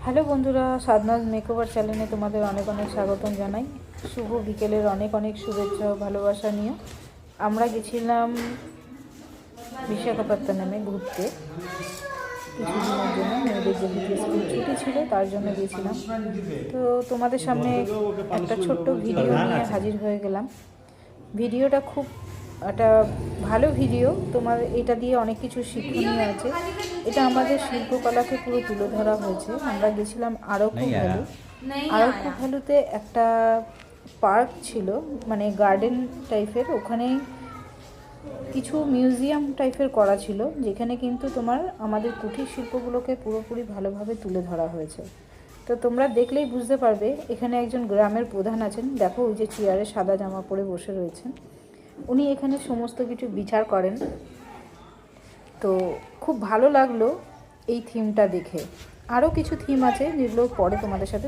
Hello বন্ধুরা, সাধনাজ makeover চ্যানেলে তোমাদের অনেক অনেক স্বাগতম জানাই। শুভ বিকেলের অনেক অনেক শুভেচ্ছা ও ভালোবাসা নিয়ে আমরা গেছিলাম বিশাখাপত্তনমে ঘুরতে কিছুদিনের জন্য। মেয়েদের যেহেতু স্কুল ছুটি ছিল তার জন্য গিয়েছিলাম। তো তোমাদের সামনে একটা ছোট্ট ভিডিও নিয়ে হাজির হয়ে গেলাম। ভিডিওটা খুব একটা ভালো ভিডিও, তোমার এটা দিয়ে অনেক কিছু শিক্ষণীয় আছে। এটা আমাদের শিল্পকলাকে পুরো তুলে ধরা হয়েছে। আমরা গেছিলাম আরকু ভ্যালি। আরকু ভ্যালুতে একটা পার্ক ছিল, মানে গার্ডেন টাইপের। ওখানে কিছু মিউজিয়াম টাইপের করা ছিল, যেখানে কিন্তু তোমার আমাদের কুটির শিল্পগুলোকে পুরোপুরি ভালোভাবে তুলে ধরা হয়েছে। তো তোমরা দেখলেই বুঝতে পারবে। এখানে একজন গ্রামের প্রধান আছেন, দেখো ওই যে চেয়ারে সাদা জামা পরে বসে রয়েছেন, উনি এখানে সমস্ত কিছু বিচার করেন। তো খুব ভালো লাগলো এই থিমটা দেখে। আরও কিছু থিম আছে যেগুলো পরে তোমাদের সাথে